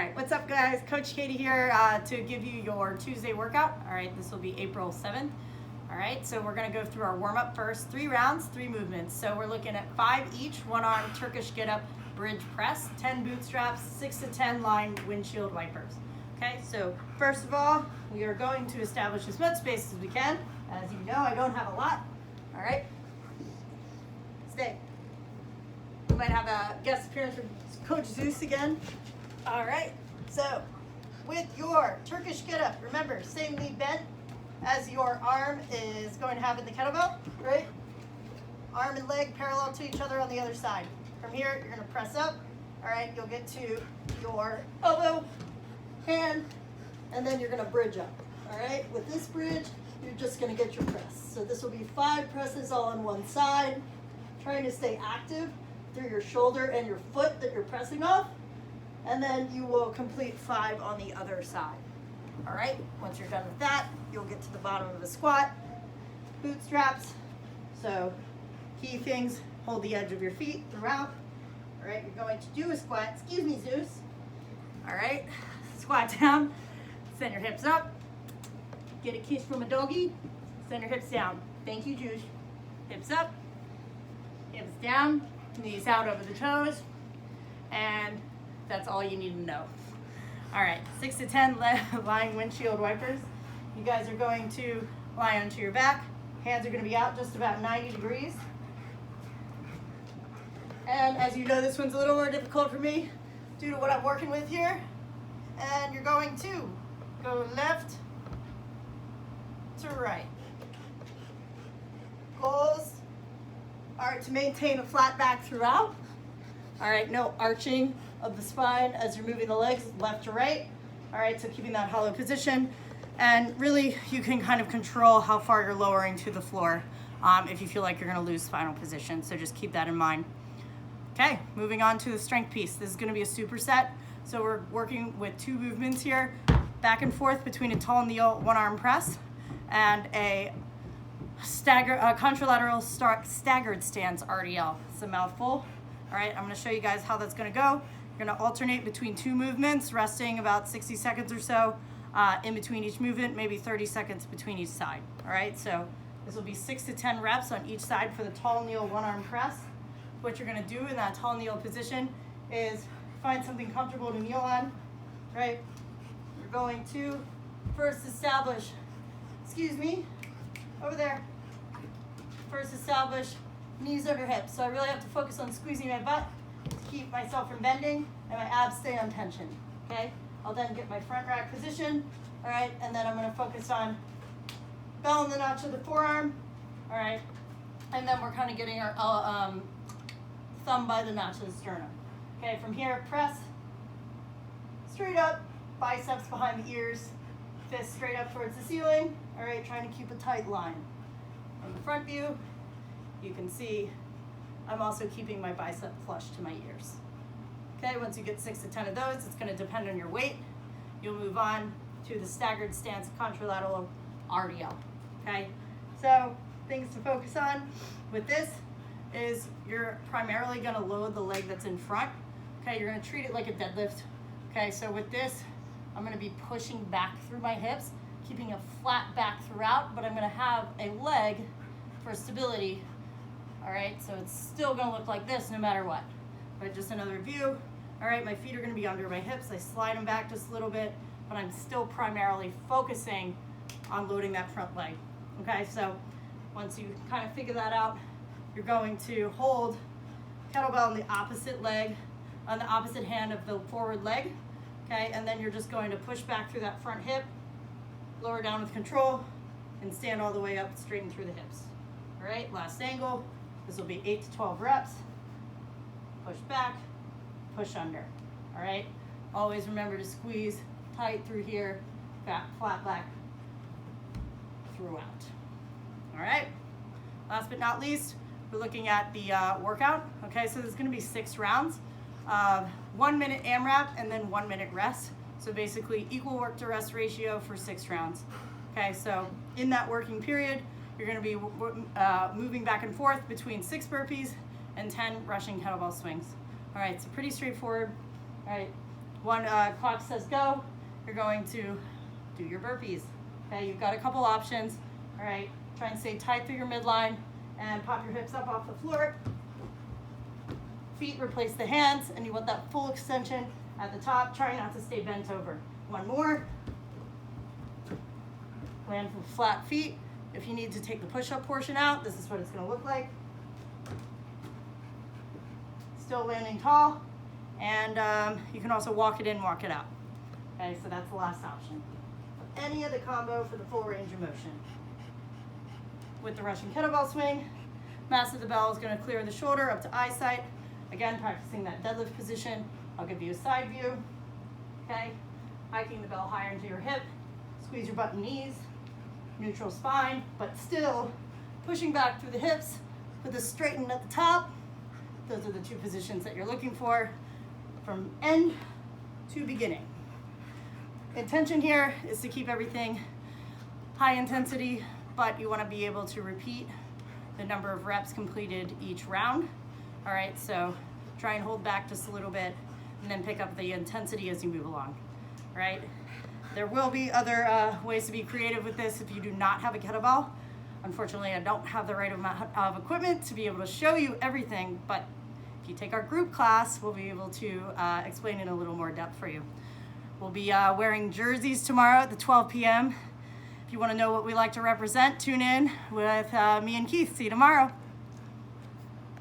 right, what's up guys? Coach Katie here to give you your Tuesday workout. All right, this will be April 7th. All right, so we're gonna go through our warm-up first. 3 rounds, 3 movements. So we're looking at 5 each, 1 arm Turkish get-up bridge press, 10 bootstraps, 6 to 10 line windshield wipers. Okay, so first of all, we are going to establish as much space as we can. As you know, I don't have a lot. All right, stay. We might have a guest appearance from Coach Zeus again. All right, so with your Turkish get-up, remember, same knee bent as your arm is going to have in the kettlebell, right? Arm and leg parallel to each other on the other side. From here, you're gonna press up. All right, you'll get to your elbow, hand, and then you're gonna bridge up. All right, with this bridge, you're just gonna get your press. So this will be 5 presses all on one side, trying to stay active through your shoulder and your foot that you're pressing off. And then you will complete 5 on the other side. All right, once you're done with that, you'll get to the bottom of the squat, bootstraps. So key things, hold the edge of your feet throughout. All right, you're going to do a squat. Excuse me, Zeus. All right, squat down, send your hips up. Get a kiss from a doggy, send your hips down. Thank you, Juice. Hips up, hips down, knees out over the toes, and that's all you need to know. All right, 6 to 10 lying windshield wipers. You guys are going to lie onto your back. Hands are going to be out just about 90 degrees. And as you know, this one's a little more difficult for me due to what I'm working with here. And you're going to go left to right. Goals are to maintain a flat back throughout. All right, no arching of the spine as you're moving the legs left to right. All right, so keeping that hollow position. And really, you can kind of control how far you're lowering to the floor if you feel like you're gonna lose spinal position. So just keep that in mind. Okay, moving on to the strength piece. This is gonna be a superset. So we're working with 2 movements here, back and forth between a tall kneel 1-arm press and a contralateral staggered stance RDL. It's a mouthful. All right, I'm gonna show you guys how that's gonna go. You're gonna alternate between 2 movements, resting about 60 seconds or so in between each movement, maybe 30 seconds between each side. All right, so this will be 6 to 10 reps on each side for the tall kneel 1-arm press. What you're gonna do in that tall kneel position is find something comfortable to kneel on, right? You're going to first establish, excuse me, over there. First establish knees under hips. So I really have to focus on squeezing my butt to keep myself from bending and my abs stay on tension, okay? I'll then get my front rack position, all right? And then I'm gonna focus on bell in the notch of the forearm, all right? And then we're kind of getting our thumb by the notch of the sternum. Okay, from here, press straight up, biceps behind the ears, fists straight up towards the ceiling, all right? Trying to keep a tight line. On the front view, you can see I'm also keeping my bicep flush to my ears. Okay, once you get 6 to 10 of those, it's gonna depend on your weight. You'll move on to the staggered stance contralateral RDL, okay? So things to focus on with this is you're primarily gonna load the leg that's in front. Okay, you're gonna treat it like a deadlift. Okay, so with this, I'm gonna be pushing back through my hips, keeping a flat back throughout, but I'm gonna have a leg for stability. All right, so it's still gonna look like this no matter what. But just another view. All right, my feet are gonna be under my hips. I slide them back just a little bit, but I'm still primarily focusing on loading that front leg. Okay, so once you kind of figure that out, you're going to hold kettlebell on the opposite leg, on the opposite hand of the forward leg. Okay, and then you're just going to push back through that front hip, lower down with control, and stand all the way up, straighten through the hips. All right, last angle. This will be 8 to 12 reps. Push back, push under. All right, always remember to squeeze tight through here, back, flat back throughout. All right, last but not least, we're looking at the workout. Okay, so there's gonna be 6 rounds. 1 minute AMRAP and then 1 minute rest. So basically equal work to rest ratio for 6 rounds. Okay, so in that working period, you're gonna be moving back and forth between 6 burpees and 10 rushing kettlebell swings. All right, so pretty straightforward. All right, One clock says go, you're going to do your burpees. Okay, you've got a couple options. All right, try and stay tight through your midline and pop your hips up off the floor. Feet replace the hands, and you want that full extension at the top. Try not to stay bent over. One more. Land with flat feet. If you need to take the push-up portion out, this is what it's going to look like. Still landing tall, and you can also walk it in, walk it out. Okay, so that's the last option. Any of the combo for the full range of motion. With the Russian kettlebell swing, mass of the bell is going to clear the shoulder up to eyesight. Again, practicing that deadlift position. I'll give you a side view. Okay, hiking the bell higher into your hip. Squeeze your butt and knees. Neutral spine, but still pushing back through the hips with a straighten at the top. Those are the two positions that you're looking for from end to beginning. Intention here is to keep everything high intensity, but you want to be able to repeat the number of reps completed each round. All right, so try and hold back just a little bit and then pick up the intensity as you move along. All right, there will be other ways to be creative with this if you do not have a kettlebell. Unfortunately, I don't have the right amount of equipment to be able to show you everything, but if you take our group class, we'll be able to explain in a little more depth for you. We'll be wearing jerseys tomorrow at the 12 p.m. If you want to know what we like to represent, tune in with me and Keith. See you tomorrow.